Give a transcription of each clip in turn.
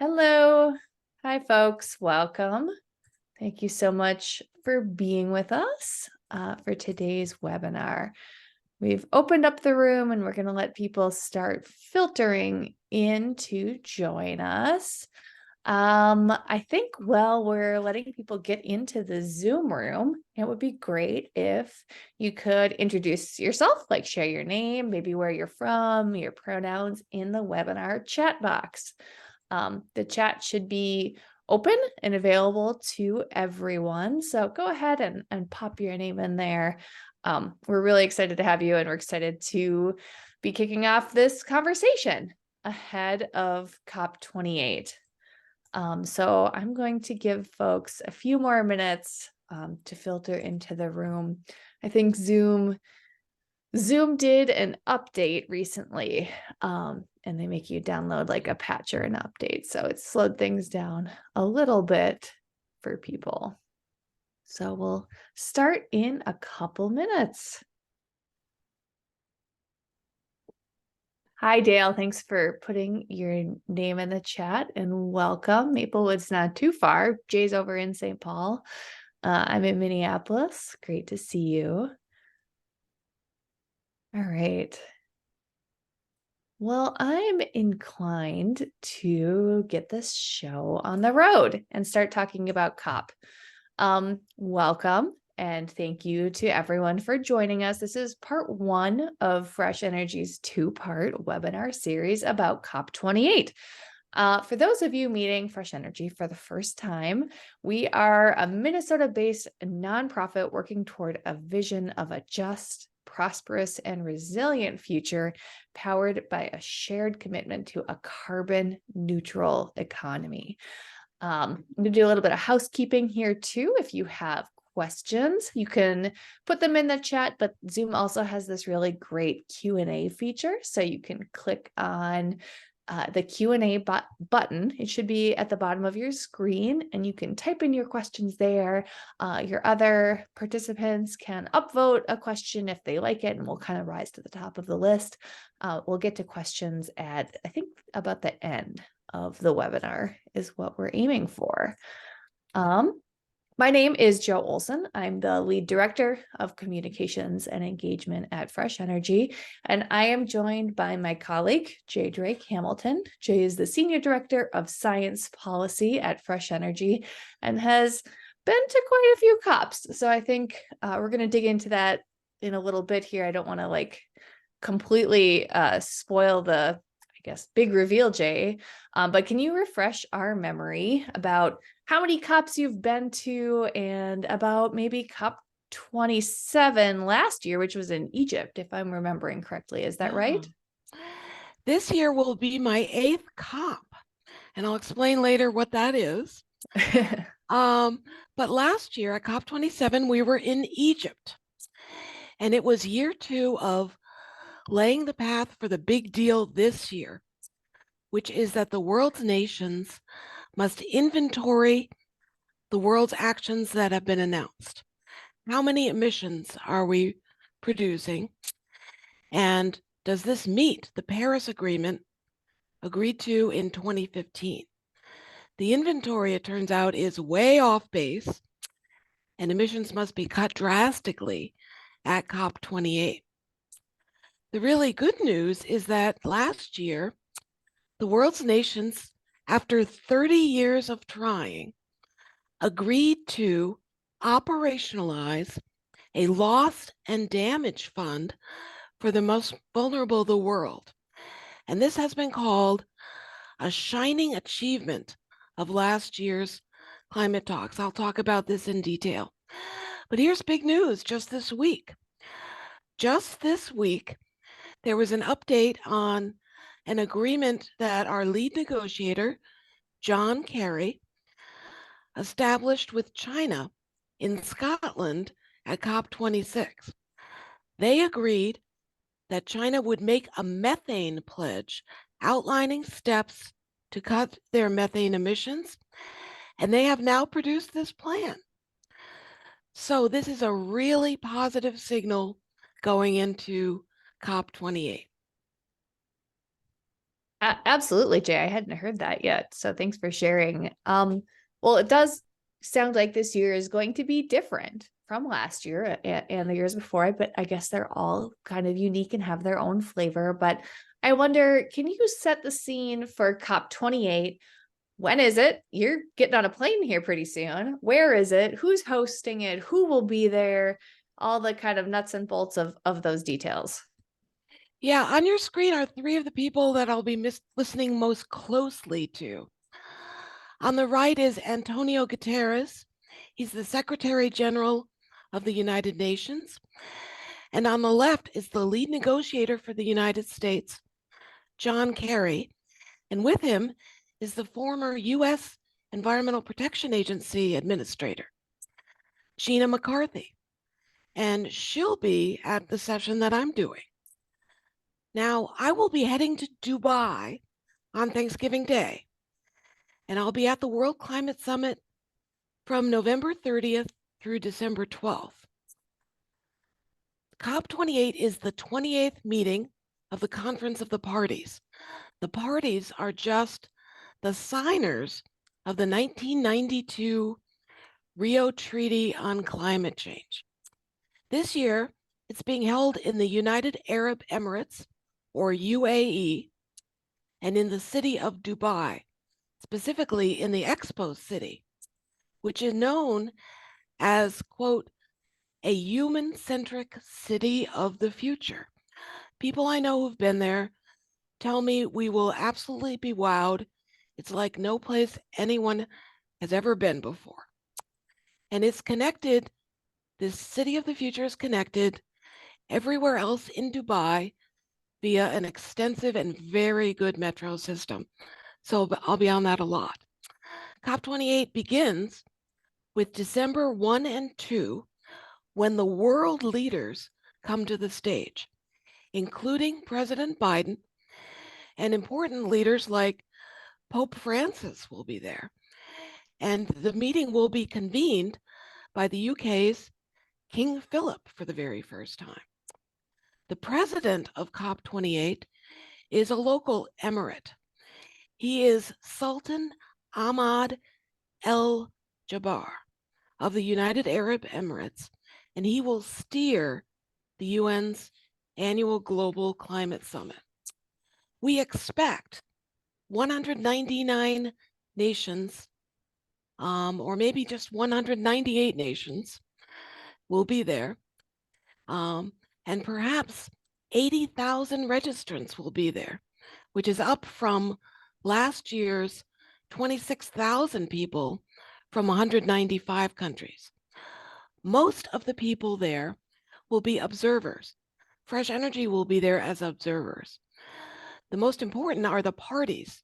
Hello. Hi, folks. Welcome. Thank you so much for being with us for today's webinar. We've opened up the room and we're going to let people start filtering in to join us. I think while we're letting people get into the Zoom room, it would be great if you could introduce yourself, like share your name, maybe where you're from, your pronouns in the webinar chat box. The chat should be open and available to everyone. So go ahead and pop your name in there. We're really excited to have you, and we're excited to be kicking off this conversation ahead of COP28. So I'm going to give folks a few more minutes to filter into the room. I think Zoom did an update recently, and they make you download like a patch or an update. So it slowed things down a little bit for people. So we'll start in a couple minutes. Hi, Dale. Thanks for putting your name in the chat and welcome. Maplewood's not too far. Jay's over in St. Paul. I'm in Minneapolis. Great to see you. All right. Well, I'm inclined to get this show on the road and start talking about COP. Welcome and thank you to everyone for joining us. This is part one of Fresh Energy's two-part webinar series about COP28. For those of you meeting Fresh Energy for the first time, we are a Minnesota-based nonprofit working toward a vision of a just, prosperous, and resilient future powered by a shared commitment to a carbon neutral economy. I'm going to do a little bit of housekeeping here too. If you have questions, you can put them in the chat, but Zoom also has this really great Q&A feature. So you can click on the Q&A button. It should be at the bottom of your screen, and you can type in your questions there. Your other participants can upvote a question if they like it, and we'll kind of rise to the top of the list. We'll get to questions at, I think, about the end of the webinar is what we're aiming for. My name is Jo Olson. I'm the lead director of communications and engagement at Fresh Energy, and I am joined by my colleague, Jay Drake Hamilton. Jay is the senior director of science policy at Fresh Energy and has been to quite a few COPs. So I think we're going to dig into that in a little bit here. I don't want to completely spoil the, I guess, big reveal, Jay. But can you refresh our memory about how many COPs you've been to and about maybe COP27 last year, which was in Egypt, if I'm remembering correctly. Is that right? This year will be my 8th COP, and I'll explain later what that is. But last year at COP27, we were in Egypt, and it was year 2 of laying the path for the big deal this year, which is that the world's nations must inventory the world's actions that have been announced. How many emissions are we producing? And does this meet the Paris Agreement agreed to in 2015? The inventory, it turns out, is way off base, and emissions must be cut drastically at COP28. The really good news is that last year, the world's nations, after 30 years of trying, agreed to operationalize a loss and damage fund for the most vulnerable of the world. And this has been called a shining achievement of last year's climate talks. I'll talk about this in detail. But here's big news just this week. Just this week, there was an update on an agreement that our lead negotiator, John Kerry, established with China in Scotland at COP26. They agreed that China would make a methane pledge outlining steps to cut their methane emissions, and they have now produced this plan. So this is a really positive signal going into COP28. Absolutely, Jay. I hadn't heard that yet. So thanks for sharing. Well, it does sound like this year is going to be different from last year and the years before, but I guess they're all kind of unique and have their own flavor. But I wonder, can you set the scene for COP28? When is it? You're getting on a plane here pretty soon. Where is it? Who's hosting it? Who will be there? All the kind of nuts and bolts of those details. Yeah, on your screen are three of the people that I'll be listening most closely to. On the right is Antonio Guterres. He's the Secretary General of the United Nations. And on the left is the lead negotiator for the United States, John Kerry. And with him is the former U.S. Environmental Protection Agency administrator, Gina McCarthy. And she'll be at the session that I'm doing. Now, I will be heading to Dubai on Thanksgiving Day, and I'll be at the World Climate Summit from November 30th through December 12th. COP28 is the 28th meeting of the Conference of the Parties. The parties are just the signers of the 1992 Rio Treaty on Climate Change. This year, it's being held in the United Arab Emirates, or UAE, and in the city of Dubai, specifically in the Expo City, which is known as, quote, a human-centric city of the future. People I know who've been there tell me we will absolutely be wowed. It's like no place anyone has ever been before. And it's connected, this city of the future is connected everywhere else in Dubai via an extensive and very good metro system. So I'll be on that a lot. COP28 begins with December 1 and 2, when the world leaders come to the stage, including President Biden, and important leaders like Pope Francis will be there. And the meeting will be convened by the UK's King Philip for the very first time. The president of COP28 is a local emirate. He is Sultan Ahmad El Jabbar of the United Arab Emirates, and he will steer the UN's annual Global Climate Summit. We expect 199 nations, or maybe just 198 nations, will be there. And perhaps 80,000 registrants will be there, which is up from last year's 26,000 people from 195 countries. Most of the people there will be observers. Fresh Energy will be there as observers. The most important are the parties,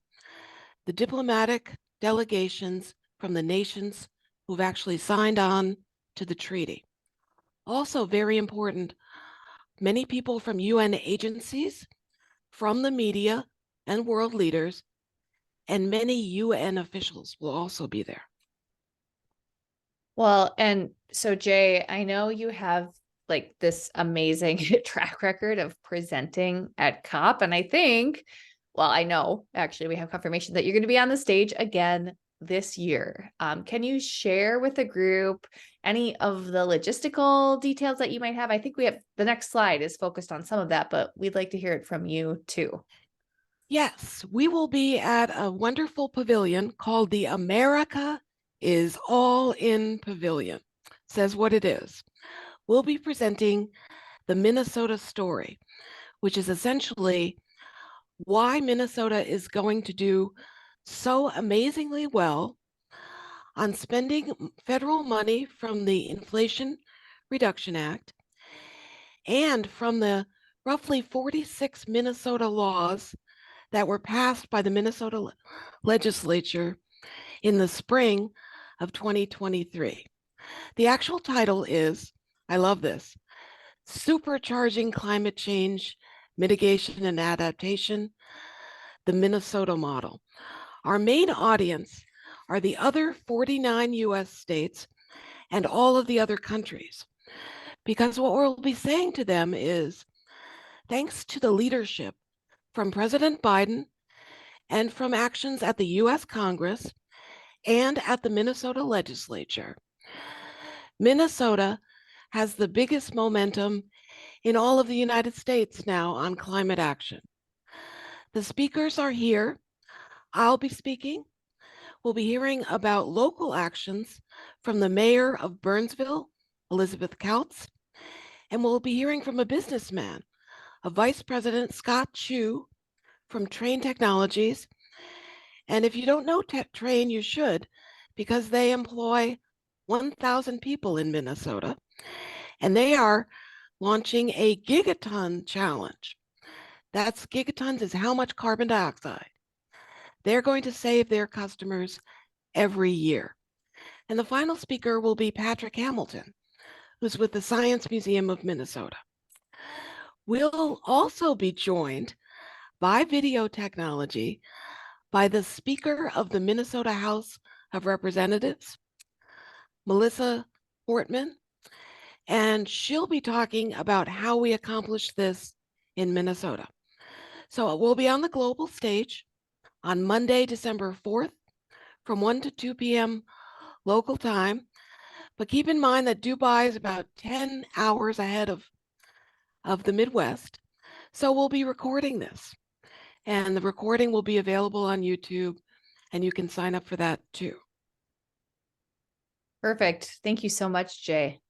the diplomatic delegations from the nations who've actually signed on to the treaty. Also very important, many people from UN agencies, from the media and world leaders, and many UN officials will also be there. Well, and so Jay, I know you have like this amazing track record of presenting at COP. And I think, well, I know actually we have confirmation that you're going to be on the stage again this year. Can you share with the group any of the logistical details that you might have? I think we have the next slide is focused on some of that, but we'd like to hear it from you too. Yes, we will be at a wonderful pavilion called the America is All In Pavilion. Says what it is. We'll be presenting the Minnesota story, which is essentially why Minnesota is going to do so amazingly well on spending federal money from the Inflation Reduction Act and from the roughly 46 Minnesota laws that were passed by the Minnesota legislature in the spring of 2023. The actual title is, I love this, Supercharging Climate Change, Mitigation and Adaptation, the Minnesota Model. Our main audience are the other 49 US states and all of the other countries, because what we'll be saying to them is, thanks to the leadership from President Biden and from actions at the U.S. Congress and at the Minnesota legislature, Minnesota has the biggest momentum in all of the United States now on climate action. The speakers are here. I'll be speaking. We'll be hearing about local actions from the mayor of Burnsville, Elizabeth Kautz, and we'll be hearing from a businessman, a Vice President Scott Chu from Train Technologies. And if you don't know Train, you should, because they employ 1,000 people in Minnesota, and they are launching a gigaton challenge. That's gigatons is how much carbon dioxide they're going to save their customers every year. And the final speaker will be Patrick Hamilton, who's with the Science Museum of Minnesota. We'll also be joined by video technology by the Speaker of the Minnesota House of Representatives, Melissa Portman, and she'll be talking about how we accomplished this in Minnesota. So we'll be on the global stage on Monday, December 4th from 1 to 2 p.m. local time. But keep in mind that Dubai is about 10 hours ahead of the Midwest. So we'll be recording this. And the recording will be available on YouTube, and you can sign up for that too. Perfect. Thank you so much, Jay.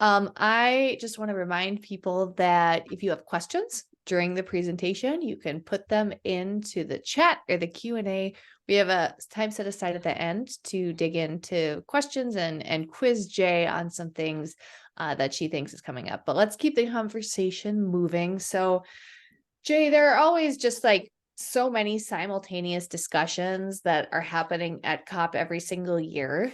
I just want to remind people that if you have questions during the presentation, you can put them into the chat or the Q&A. We have a time set aside at the end to dig into questions and quiz Jay on some things that she thinks is coming up. But let's keep the conversation moving. So, Jay, there are always just like so many simultaneous discussions that are happening at COP every single year.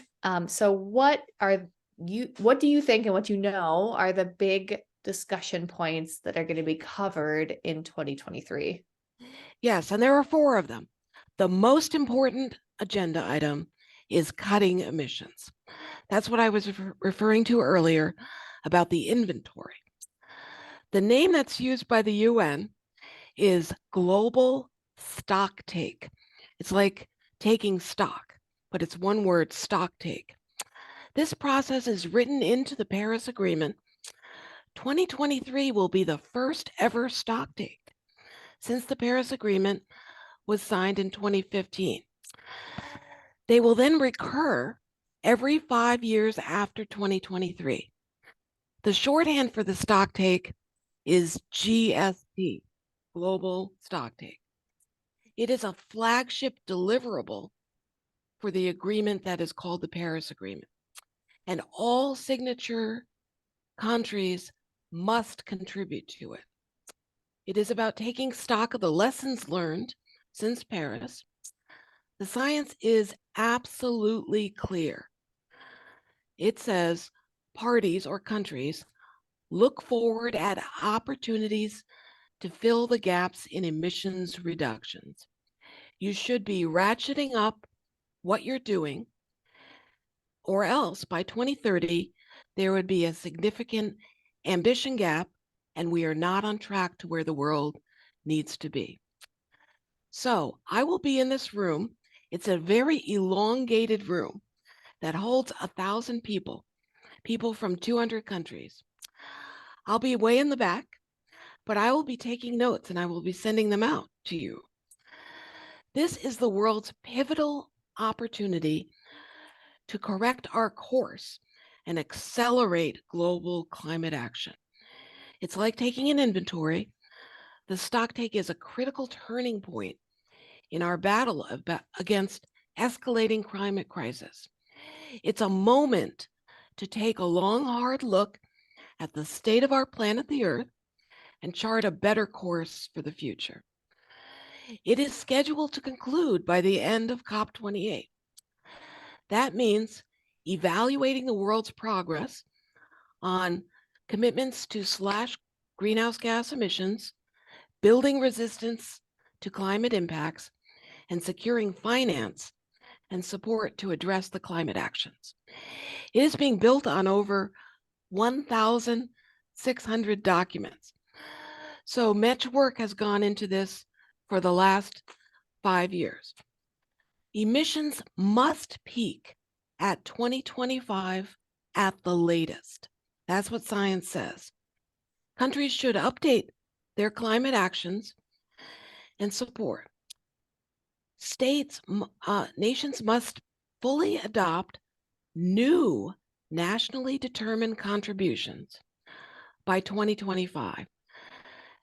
So what do you think and what you know are the big discussion points that are going to be covered in 2023? Yes, and there are 4 of them. The most important agenda item is cutting emissions. That's what I was referring to earlier about the inventory. The name that's used by the UN is global stock take. It's like taking stock, but it's one word, stock take. This process is written into the Paris Agreement. 2023 will be the first ever stock take since the Paris Agreement was signed in 2015. They will then recur every 5 years after 2023. The shorthand for the stock take is GST, Global Stock Take. It is a flagship deliverable for the agreement that is called the Paris Agreement. And all signature countries must contribute to it. It is about taking stock of the lessons learned since Paris. The science is absolutely clear. It says parties or countries look forward at opportunities to fill the gaps in emissions reductions. You should be ratcheting up what you're doing, or else by 2030, there would be a significant ambition gap, and we are not on track to where the world needs to be. So I will be in this room. It's a very elongated room that holds 1,000 people from 200 countries. I'll be way in the back, but I will be taking notes and I will be sending them out to you. This is the world's pivotal opportunity to correct our course and accelerate global climate action. It's like taking an inventory. The stocktake is a critical turning point in our battle against escalating climate crisis. It's a moment to take a long, hard look at the state of our planet, the Earth, and chart a better course for the future. It is scheduled to conclude by the end of COP28. That means evaluating the world's progress on commitments to slash greenhouse gas emissions, building resistance to climate impacts, and securing finance and support to address the climate actions. It is being built on over 1,600 documents. So much work has gone into this for the last 5 years. Emissions must peak at 2025 at the latest. That's what science says. Countries should update their climate actions and support. Nations must fully adopt new nationally determined contributions by 2025.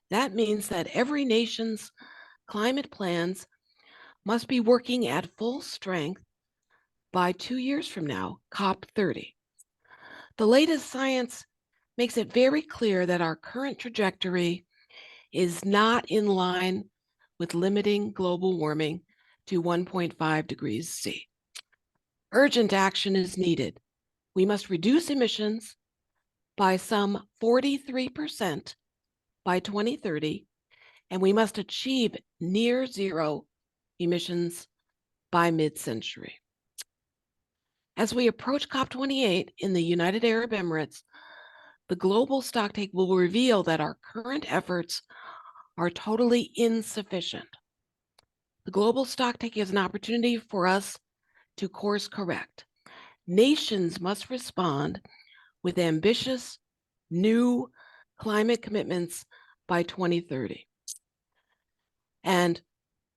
That means that every nation's climate plans must be working at full strength by 2 years from now, COP30. The latest science makes it very clear that our current trajectory is not in line with limiting global warming to 1.5 degrees C. Urgent action is needed. We must reduce emissions by some 43% by 2030, and we must achieve near zero emissions by mid-century. As we approach COP28 in the United Arab Emirates, the global stocktake will reveal that our current efforts are totally insufficient. The global stocktake is an opportunity for us to course correct. Nations must respond with ambitious new climate commitments by 2030. And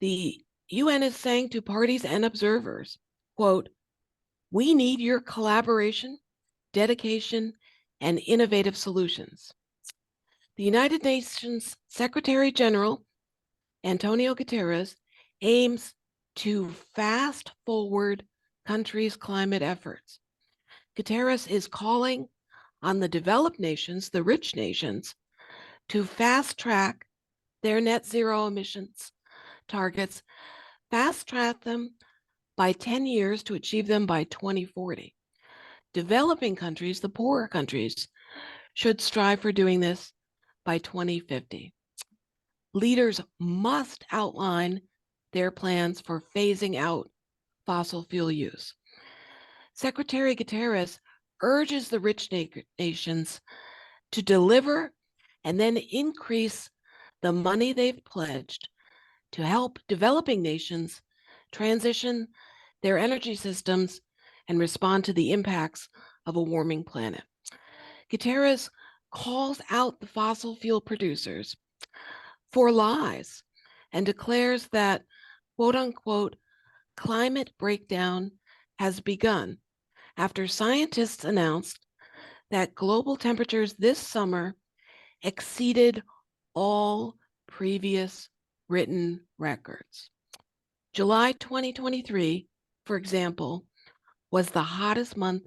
the UN is saying to parties and observers, quote, "We need your collaboration, dedication, and innovative solutions." The United Nations Secretary General, Antonio Guterres, aims to fast forward countries' climate efforts. Guterres is calling on the developed nations, the rich nations, to fast track their net zero emissions targets, fast track them by 10 years to achieve them by 2040. Developing countries, the poorer countries, should strive for doing this by 2050. Leaders must outline their plans for phasing out fossil fuel use. Secretary Guterres urges the rich nations to deliver and then increase the money they've pledged to help developing nations transition their energy systems and respond to the impacts of a warming planet. Guterres calls out the fossil fuel producers for lies and declares that, quote unquote, climate breakdown has begun after scientists announced that global temperatures this summer exceeded all previous written records. July 2023, for example, was the hottest month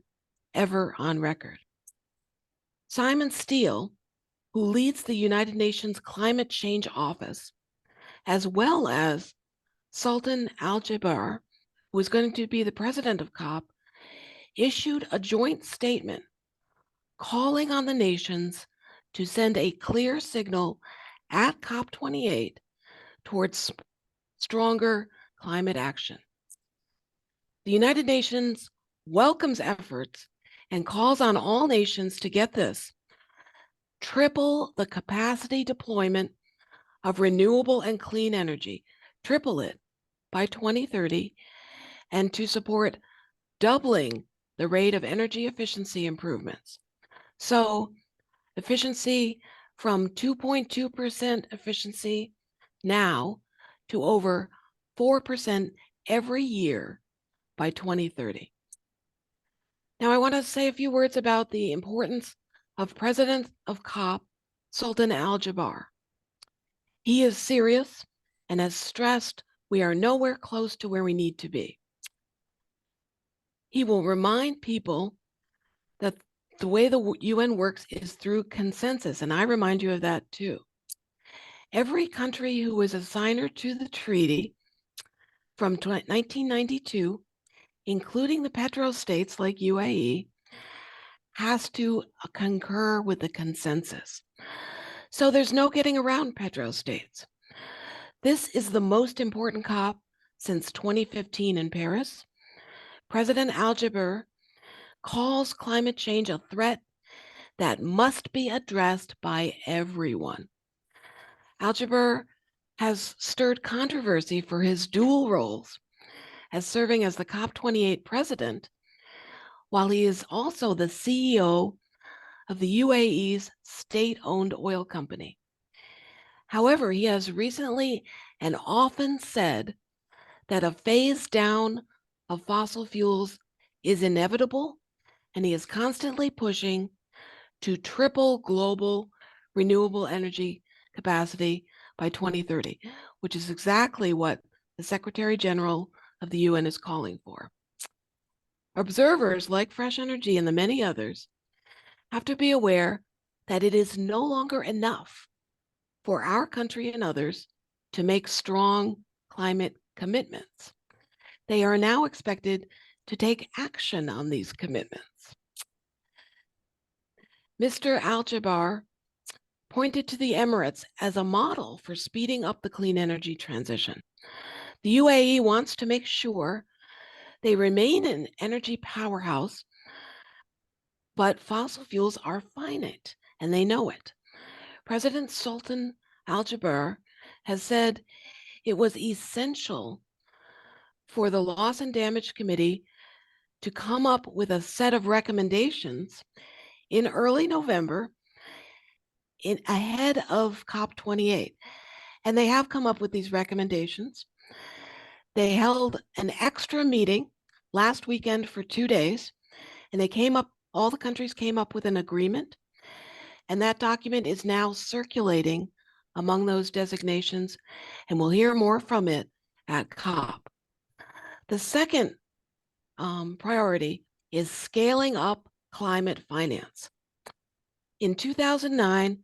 ever on record. Simon Steele, who leads the United Nations Climate Change Office, as well as Sultan Al Jaber, who is going to be the president of COP, issued a joint statement calling on the nations to send a clear signal at COP28 towards stronger climate action. The United Nations welcomes efforts and calls on all nations to get this, triple the capacity deployment of renewable and clean energy, triple it by 2030, and to support doubling the rate of energy efficiency improvements. So efficiency from 2.2% efficiency now to over 4% every year by 2030. Now I want to say a few words about the importance of President of COP, Sultan Al Jaber. He is serious and has stressed we are nowhere close to where we need to be. He will remind people that the way the UN works is through consensus, and I remind you of that too. Every country who is a signer to the treaty from 1992, including the petrostates like UAE, has to concur with the consensus. So there's no getting around petrostates. This is the most important COP since 2015 in Paris. President Al Jaber calls climate change a threat that must be addressed by everyone. Al Jaber has stirred controversy for his dual roles as serving as the COP28 president, while he is also the CEO of the UAE's state-owned oil company. However, he has recently and often said that a phase down of fossil fuels is inevitable, and he is constantly pushing to triple global renewable energy capacity by 2030, which is exactly what the Secretary General of the UN is calling for. Observers like Fresh Energy and the many others have to be aware that it is no longer enough for our country and others to make strong climate commitments. They are now expected to take action on these commitments. Mr. Al-Jaber pointed to the Emirates as a model for speeding up the clean energy transition. The UAE wants to make sure they remain an energy powerhouse, but fossil fuels are finite, and they know it. President Sultan Al-Jaber has said it was essential for the Loss and Damage Committee to come up with a set of recommendations in early November ahead of COP28. And they have come up with these recommendations. They held an extra meeting last weekend for 2 days, and all the countries came up with an agreement. And that document is now circulating among those designations, and we'll hear more from it at COP. The second priority is scaling up climate finance. In 2009,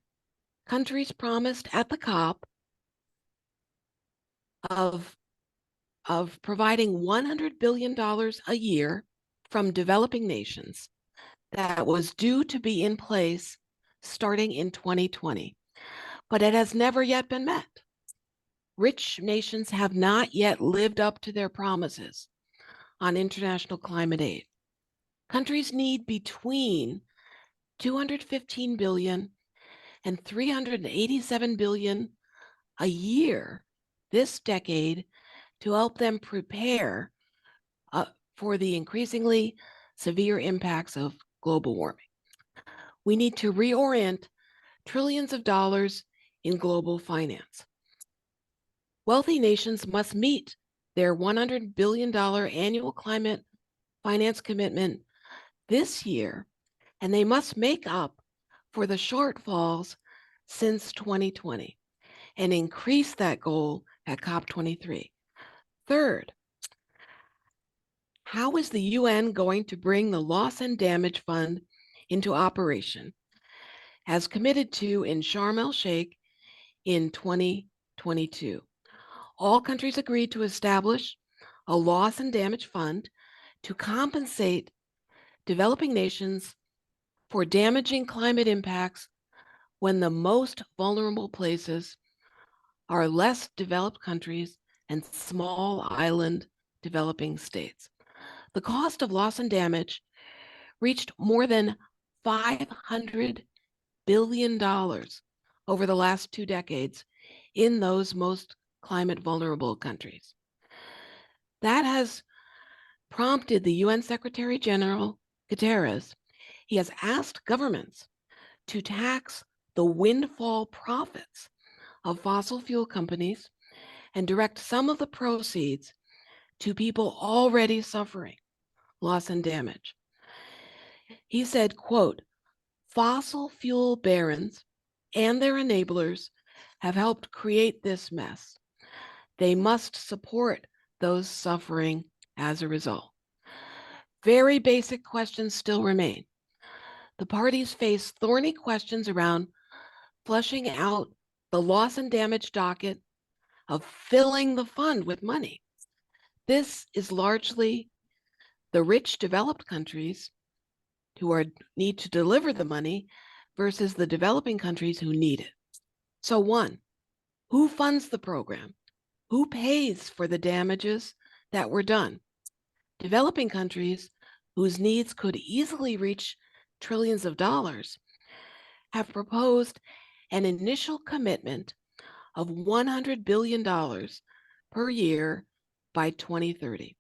countries promised at the COP of providing $100 billion a year from developing nations that was due to be in place starting in 2020, but it has never yet been met. Rich nations have not yet lived up to their promises on international climate aid. Countries need between $215 billion and $387 billion a year this decade to help them prepare for the increasingly severe impacts of global warming. We need to reorient trillions of dollars in global finance. Wealthy nations must meet their $100 billion annual climate finance commitment this year, and they must make up for the shortfalls since 2020 and increase that goal at COP23. Third, how is the UN going to bring the Loss and Damage Fund into operation, as committed to in Sharm el-Sheikh in 2022? All countries agreed to establish a loss and damage fund to compensate developing nations for damaging climate impacts when the most vulnerable places are less developed countries and small island developing states. The cost of loss and damage reached more than $500 billion over the last 2 decades in those most climate vulnerable countries. That has prompted the UN Secretary General Guterres. He has asked governments to tax the windfall profits of fossil fuel companies and direct some of the proceeds to people already suffering loss and damage. He said, quote, "Fossil fuel barons and their enablers have helped create this mess. They must support those suffering as a result." Very basic questions still remain. The parties face thorny questions around flushing out the loss and damage docket, of filling the fund with money. This is largely the rich developed countries who need to deliver the money versus the developing countries who need it. So one, who funds the program? Who pays for the damages that were done? Developing countries whose needs could easily reach trillions of dollars have proposed an initial commitment of $100 billion per year by 2030.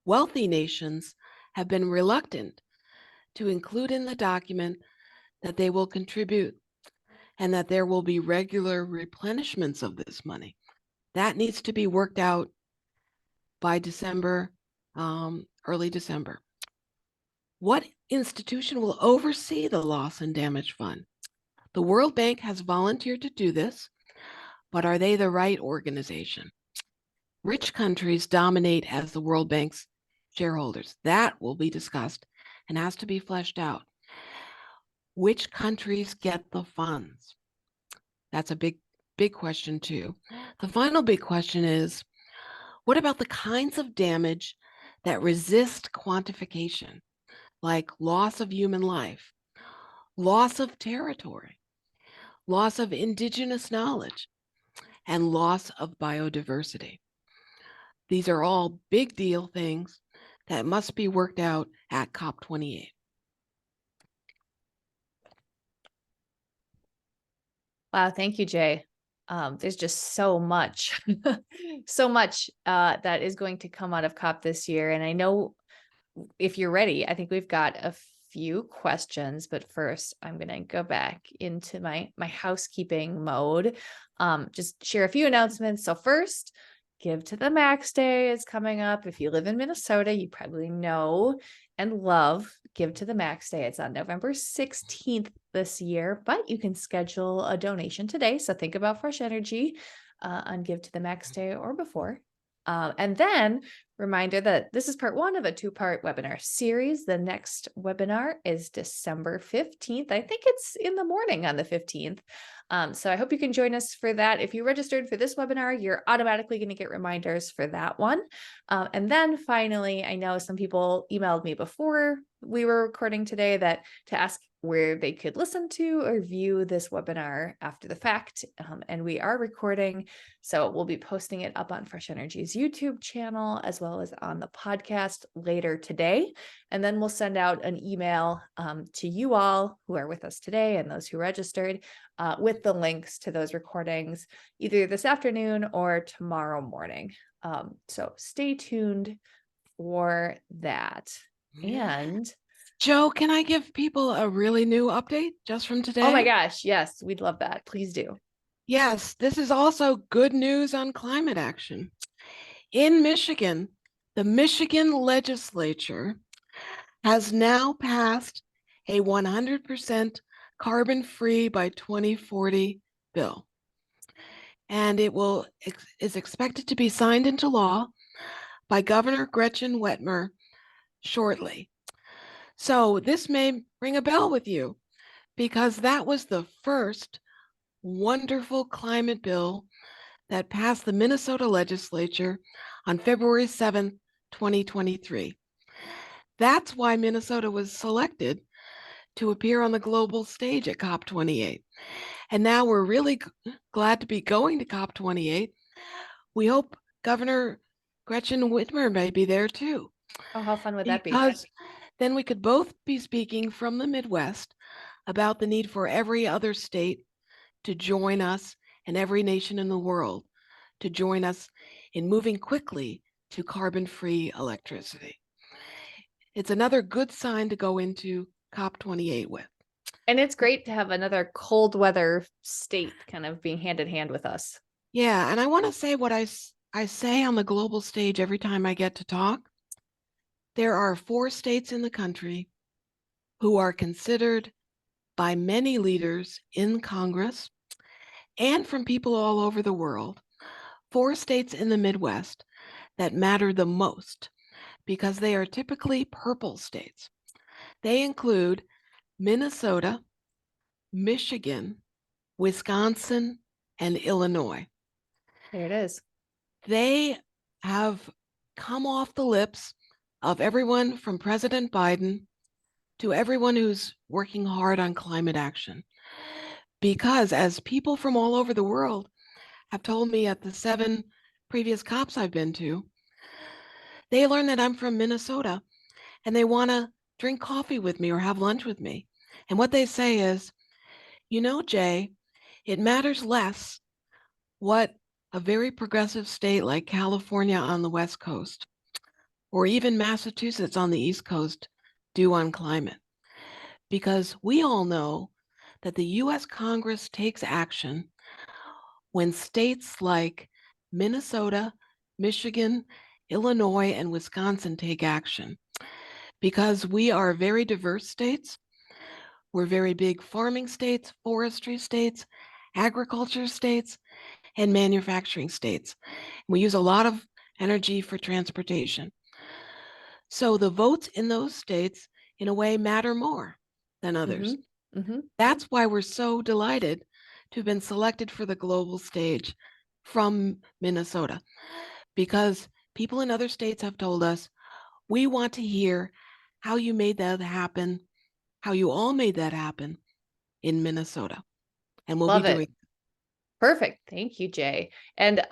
Wealthy nations have been reluctant to include in the document that they will contribute and that there will be regular replenishments of this money. That needs to be worked out by December, early December. What institution will oversee the loss and damage fund? The World Bank has volunteered to do this, but are they the right organization? Rich countries dominate as the World Bank's shareholders. That will be discussed and has to be fleshed out. Which countries get the funds? That's a big question too. The final big question is, what about the kinds of damage that resist quantification, like loss of human life, loss of territory, loss of indigenous knowledge, and loss of biodiversity? These are all big deal things that must be worked out at COP28. Wow, thank you, Jay. There's just so much, so much that is going to come out of COP this year. And I know if you're ready, I think we've got a few questions, but first I'm going to go back into my housekeeping mode. Just share a few announcements. So first, Give to the Max Day is coming up. If you live in Minnesota, you probably know and love Give to the Max Day. It's on November 16th this year, but you can schedule a donation today. So think about Fresh Energy on Give to the Max Day or before. And then reminder that this is part one of a two-part webinar series. The next webinar is December 15th. I think it's in the morning on the 15th. So I hope you can join us for that. If you registered for this webinar, you're automatically going to get reminders for that one. And then finally, I know some people emailed me before we were recording today to ask where they could listen to or view this webinar after the fact. And we are recording, so we'll be posting it up on Fresh Energy's YouTube channel, as well as on the podcast later today. And then we'll send out an email to you all who are with us today and those who registered with the links to those recordings, either this afternoon or tomorrow morning. So stay tuned for that. And Joe, can I give people a really new update just from today? oh my gosh, yes, we'd love that. Please do. Yes, this is also good news on climate action. In Michigan, the Michigan legislature has now passed a 100% carbon-free by 2040 bill. And it is expected to be signed into law by Governor Gretchen Whitmer shortly. So this may ring a bell with you, because that was the first wonderful climate bill that passed the Minnesota legislature on February 7th, 2023. That's why Minnesota was selected to appear on the global stage at COP28. And now we're really glad to be going to COP28. We hope Governor Gretchen Whitmer may be there too. Oh, how fun would that be? Because then we could both be speaking from the Midwest about the need for every other state to join us and every nation in the world to join us in moving quickly to carbon-free electricity. It's another good sign to go into COP28 with. And it's great to have another cold weather state kind of being hand in hand with us. Yeah, and I want to say what I say on the global stage every time I get to talk. There are 4 states in the country who are considered by many leaders in Congress and from people all over the world, 4 states in the Midwest that matter the most because they are typically purple states. They include Minnesota, Michigan, Wisconsin, and Illinois. There it is. They have come off the lips of everyone from President Biden to everyone who's working hard on climate action. Because as people from all over the world have told me at the 7 previous COPs I've been to, they learn that I'm from Minnesota and they want to drink coffee with me or have lunch with me. And what they say is, you know, Jay, it matters less what a very progressive state like California on the West Coast, or even Massachusetts on the East Coast, do on climate. Because we all know that the US Congress takes action when states like Minnesota, Michigan, Illinois, and Wisconsin take action. Because we are very diverse states, we're very big farming states, forestry states, agriculture states, and manufacturing states. We use a lot of energy for transportation. So the votes in those states, in a way, matter more than others. Mm-hmm. Mm-hmm. That's why we're so delighted to have been selected for the global stage from Minnesota, because people in other states have told us, we want to hear how you made that happen, how you all made that happen in Minnesota. And we'll be Love it. doing. Perfect. Thank you, Jay. And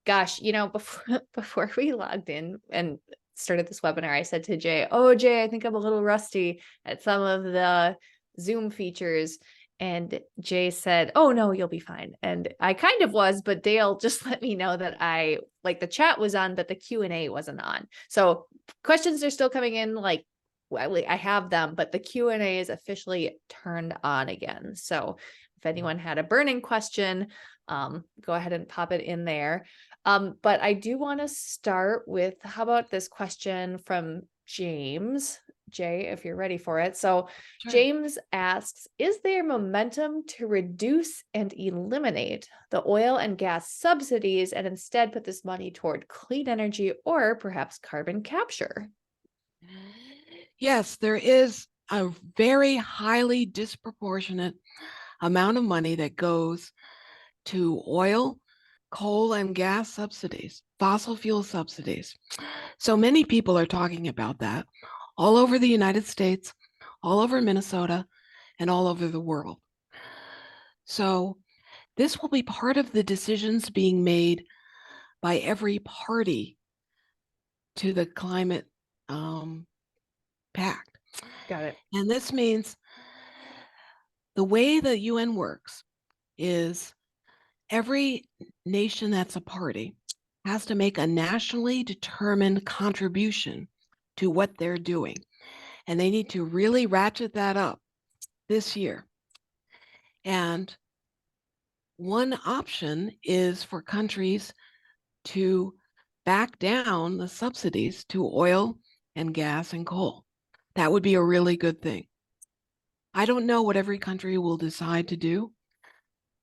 gosh, before we logged in and started this webinar, I said to Jay, "Oh, Jay, I think I'm a little rusty at some of the Zoom features." And Jay said, "Oh no, you'll be fine." And I kind of was, but Dale just let me know that the chat was on, but the Q&A wasn't on. So questions are still coming in, well, I have them, but the Q&A is officially turned on again. So if anyone had a burning question, go ahead and pop it in there. But I do want to start with, how about this question from James? Jay, if you're ready for it. So Sure. James asks, is there momentum to reduce and eliminate the oil and gas subsidies and instead put this money toward clean energy or perhaps carbon capture? Yes, there is a very highly disproportionate amount of money that goes to oil, coal, and gas subsidies, fossil fuel subsidies. So many people are talking about that all over the United States, all over Minnesota, and all over the world. So this will be part of the decisions being made by every party to the climate pact. Got it. And this means the way the UN works is every nation that's a party has to make a nationally determined contribution to what they're doing. And they need to really ratchet that up this year. And one option is for countries to back down the subsidies to oil and gas and coal. That would be a really good thing. I don't know what every country will decide to do,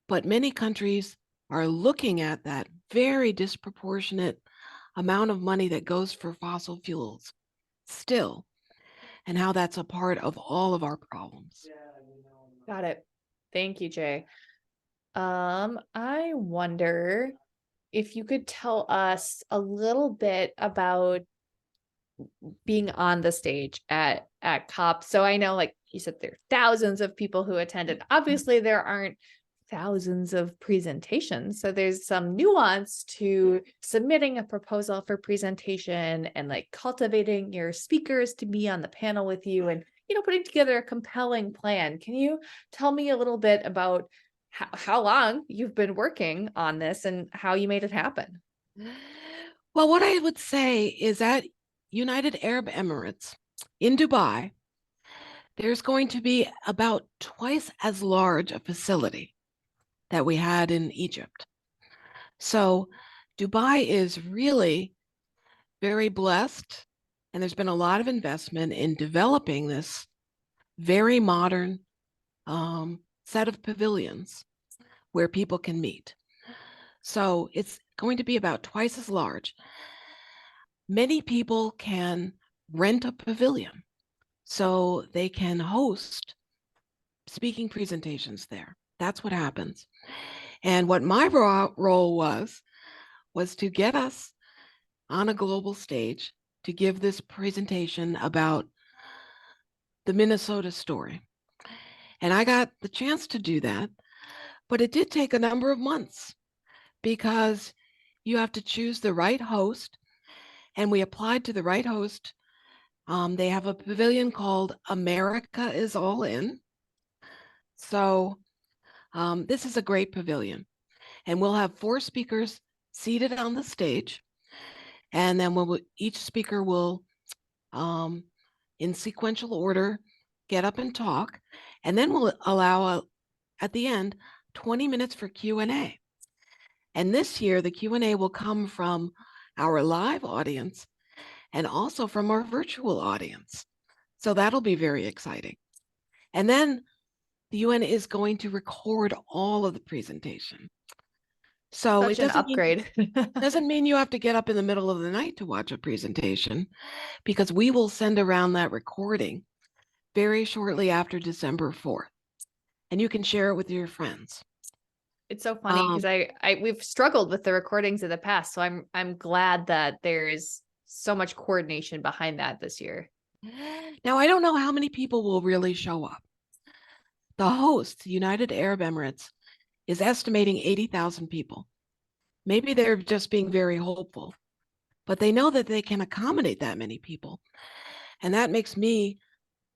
but many countries are looking at that very disproportionate amount of money that goes for fossil fuels still, and how that's a part of all of our problems. Got it. Thank you, Jay. I wonder if you could tell us a little bit about being on the stage at COP. So I know, like you said, there are thousands of people who attended. Obviously, there aren't thousands of presentations. So there's some nuance to submitting a proposal for presentation and like cultivating your speakers to be on the panel with you and, putting together a compelling plan. Can you tell me a little bit about how long you've been working on this and how you made it happen? Well, what I would say is that United Arab Emirates in Dubai, there's going to be about twice as large a facility that we had in Egypt. So Dubai is really very blessed, and there's been a lot of investment in developing this very modern set of pavilions where people can meet. So it's going to be about twice as large. Many people can rent a pavilion so they can host speaking presentations there. That's what happens. And what my role was to get us on a global stage to give this presentation about the Minnesota story. And I got the chance to do that, but it did take a number of months because you have to choose the right host. And we applied to the right host. They have a pavilion called America is All In. So this is a great pavilion. And we'll have 4 speakers seated on the stage. And then each speaker will, in sequential order, get up and talk. And then we'll allow, at the end, 20 minutes for Q&A. And this year, the Q&A will come from our live audience and also from our virtual audience. So that'll be very exciting. And then the UN is going to record all of the presentation. So Such it an upgrade. doesn't mean you have to get up in the middle of the night to watch a presentation, because we will send around that recording very shortly after December 4th. And you can share it with your friends. It's so funny because we've struggled with the recordings in the past. So I'm glad that there's so much coordination behind that this year. Now, I don't know how many people will really show up. The host, United Arab Emirates, is estimating 80,000 people. Maybe they're just being very hopeful, but they know that they can accommodate that many people. And that makes me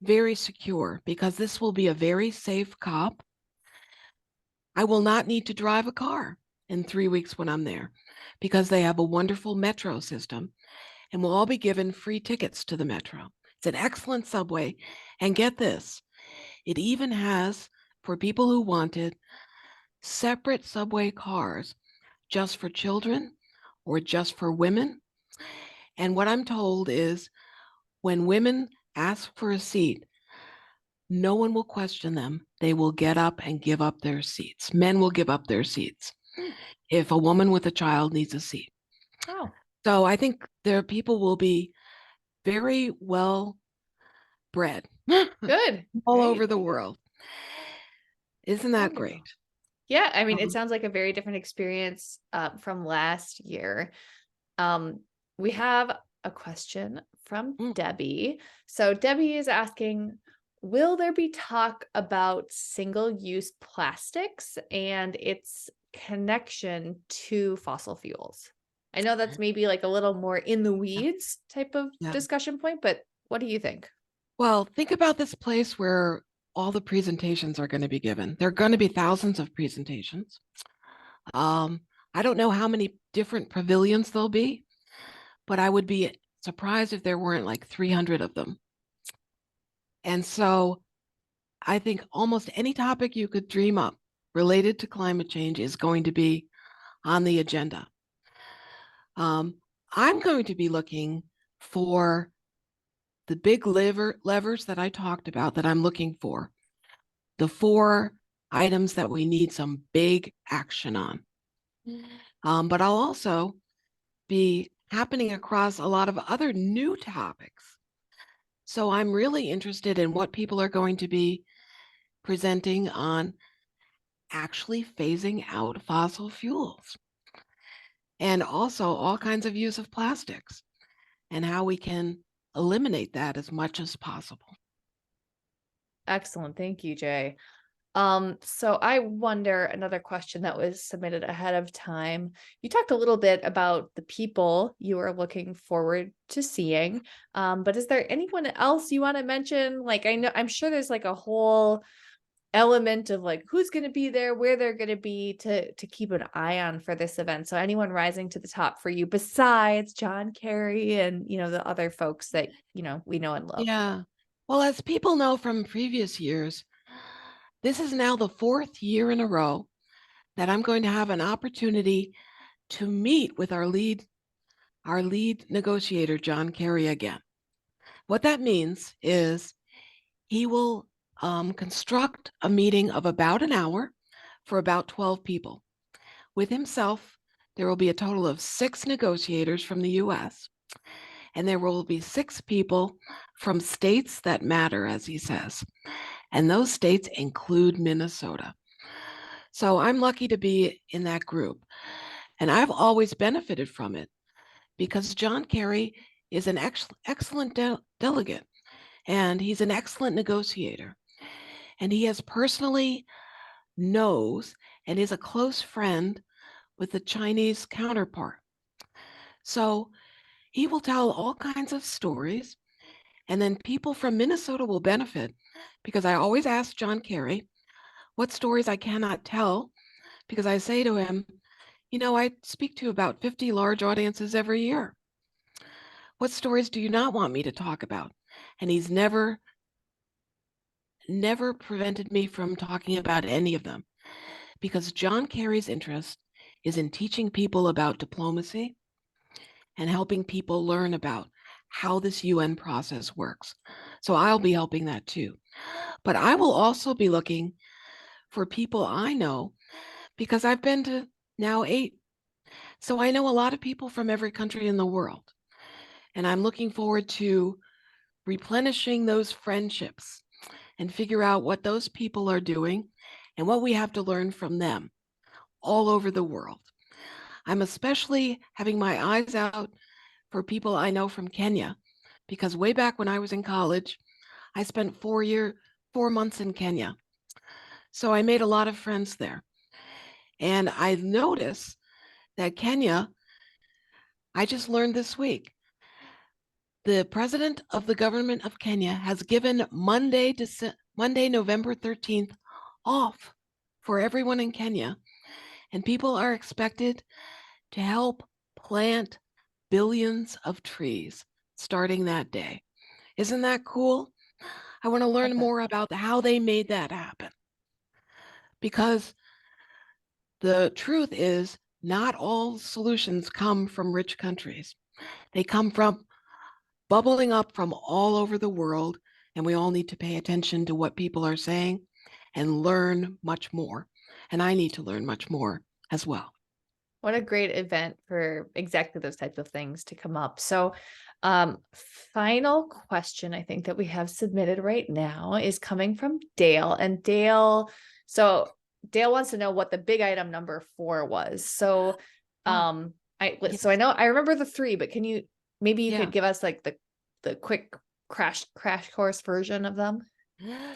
very secure, because this will be a very safe COP. I will not need to drive a car in 3 weeks when I'm there, because they have a wonderful metro system, and we'll all be given free tickets to the metro. It's an excellent subway. And get this, it even has, for people who want it, separate subway cars just for children or just for women. And what I'm told is, when women ask for a seat, no one will question them. They will get up and give up their seats. Men will give up their seats if a woman with a child needs a seat. Oh, So I think their people will be very well bred good. all Great. over the world. Isn't that Wonderful. great? Yeah, I mean, it sounds like a very different experience from last year. We have a question from Debbie. So Debbie is asking, will there be talk about single-use plastics and its connection to fossil fuels? I know that's maybe like a little more in the weeds type of discussion point, but what do you think? Well, think about this place where all the presentations are going to be given. There are going to be thousands of presentations. I don't know how many different pavilions there'll be, but I would be surprised if there weren't like 300 of them. And so I think almost any topic you could dream up related to climate change is going to be on the agenda. I'm going to be looking for the big levers that I talked about, that I'm looking for, the 4 items that we need some big action on. But I'll also be happening across a lot of other new topics. So I'm really interested in what people are going to be presenting on actually phasing out fossil fuels, and also all kinds of use of plastics and how we can eliminate that as much as possible. Excellent. Thank you, Jay. So I wonder, another question that was submitted ahead of time. You talked a little bit about the people you are looking forward to seeing. But is there anyone else you want to mention? Like, I'm sure there's like a whole element of like who's going to be there, where they're going to be to keep an eye on for this event. So anyone rising to the top for you besides John Kerry and, the other folks that, we know and love. Yeah. Well, as people know from previous years, this is now the 4th year in a row that I'm going to have an opportunity to meet with our lead negotiator, John Kerry, again. What that means is he will construct a meeting of about an hour for about 12 people. With himself, there will be a total of 6 negotiators from the US, and there will be 6 people from states that matter, as he says. And those states include Minnesota. So I'm lucky to be in that group. And I've always benefited from it, because John Kerry is an excellent delegate, and he's an excellent negotiator. And he has personally knows and is a close friend with the Chinese counterpart. So he will tell all kinds of stories, and then people from Minnesota will benefit, because I always ask John Kerry what stories I cannot tell, because I say to him, I speak to about 50 large audiences every year. What stories do you not want me to talk about? And he's never prevented me from talking about any of them because John Kerry's interest is in teaching people about diplomacy and helping people learn about how this UN process works. So I'll be helping that too. But I will also be looking for people I know because I've been to now 8. So I know a lot of people from every country in the world. And I'm looking forward to replenishing those friendships and figure out what those people are doing and what we have to learn from them all over the world. I'm especially having my eyes out for people I know from Kenya because way back when I was in college, I spent 4 months in Kenya. So I made a lot of friends there. And I noticed that Kenya, I just learned this week, the president of the government of Kenya has given Monday, November 13th off for everyone in Kenya. And people are expected to help plant billions of trees starting that day. Isn't that cool? I want to learn more about how they made that happen. Because the truth is, not all solutions come from rich countries. They come from bubbling up from all over the world, and we all need to pay attention to what people are saying and learn much more. And I need to learn much more as well. What a great event for exactly those types of things to come up. So, final question I think that we have submitted right now is coming from Dale. And Dale wants to know what the big item number 4 was. So, so I know I remember the 3, but maybe you could give us like the quick crash course version of them?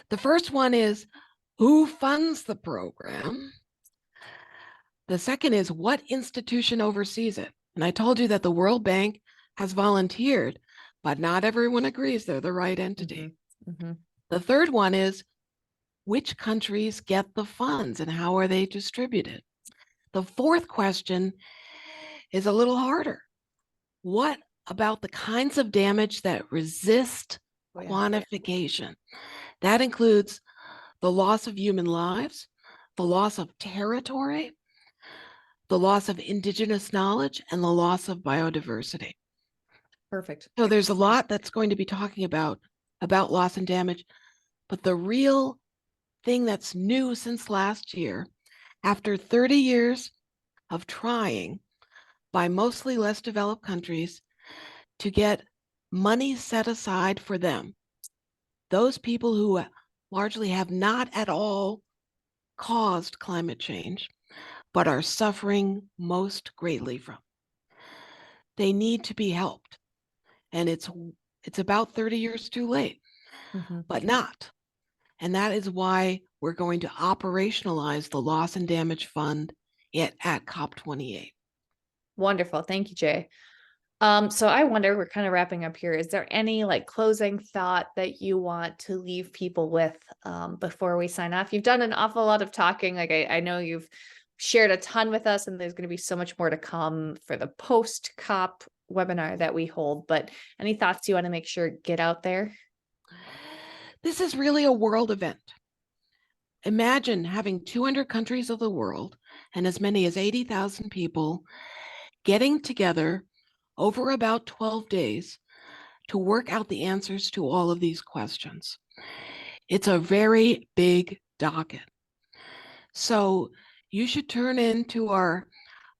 The first one is who funds the program? The second is what institution oversees it? And I told you that the World Bank has volunteered, but not everyone agrees they're the right entity. Mm-hmm. The third one is which countries get the funds and how are they distributed? The fourth question is a little harder. What about the kinds of damage that resist quantification? That includes the loss of human lives, the loss of territory, the loss of indigenous knowledge, and the loss of biodiversity. Perfect. So there's a lot that's going to be talking about loss and damage, but the real thing that's new since last year, after 30 years of trying by mostly less developed countries to get money set aside for them, those people who largely have not at all caused climate change, but are suffering most greatly from. They need to be helped. And it's about 30 years too late, but not. And that is why we're going to operationalize the Loss and Damage Fund at COP28. Wonderful. Thank you, Jay. So I wonder, we're kind of wrapping up here. Is there any like closing thought that you want to leave people with before we sign off? You've done an awful lot of talking. Like I know you've shared a ton with us, and there's going to be so much more to come for the post COP webinar that we hold. But any thoughts you want to make sure get out there? This is really a world event. Imagine having 200 countries of the world and as many as 80,000 people getting together over about 12 days to work out the answers to all of these questions. It's a very big docket. So you should turn into our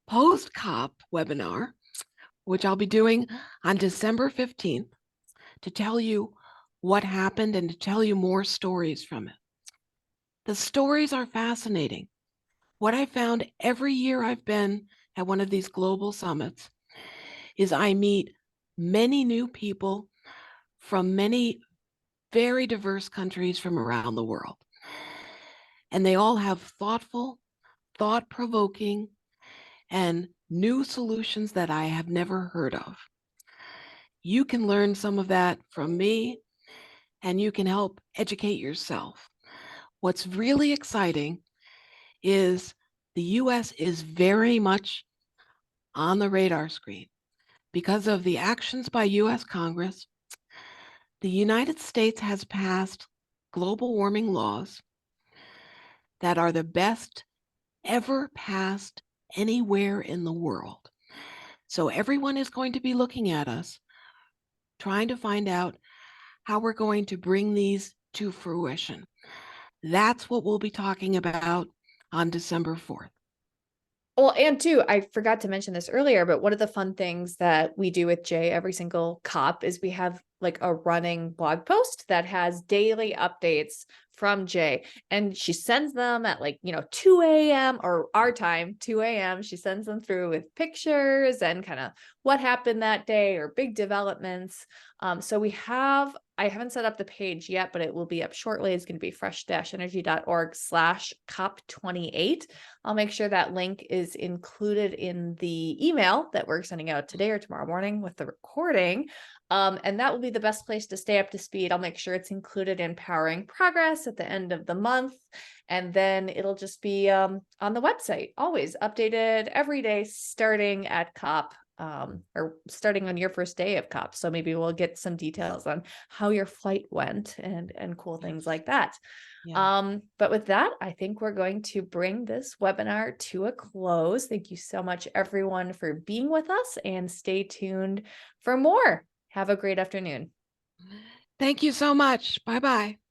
post-COP webinar, which I'll be doing on December 15th, to tell you what happened and to tell you more stories from it. The stories are fascinating. What I found every year I've been at one of these global summits is I meet many new people from many very diverse countries from around the world. And they all have thoughtful, thought-provoking, and new solutions that I have never heard of. You can learn some of that from me, and you can help educate yourself. What's really exciting is the US is very much on the radar screen because of the actions by US Congress. The United States has passed global warming laws that are the best ever passed anywhere in the world. So everyone is going to be looking at us, trying to find out how we're going to bring these to fruition. That's what we'll be talking about on December 4th. Well, and too, I forgot to mention this earlier, but one of the fun things that we do with Jay every single COP is we have like a running blog post that has daily updates from Jay. And she sends them at like, 2 a.m. or our time, 2 a.m. She sends them through with pictures and kind of what happened that day or big developments. So I haven't set up the page yet, but it will be up shortly. It's going to be fresh-energy.org/COP28. I'll make sure that link is included in the email that we're sending out today or tomorrow morning with the recording. And that will be the best place to stay up to speed. I'll make sure it's included in Powering Progress at the end of the month. And then it'll just be on the website, always updated every day, starting at COP. Or starting on your first day of COP. So maybe we'll get some details on how your flight went and cool things like that. Yeah. But with that, I think we're going to bring this webinar to a close. Thank you so much, everyone, for being with us, and stay tuned for more. Have a great afternoon. Thank you so much. Bye-bye.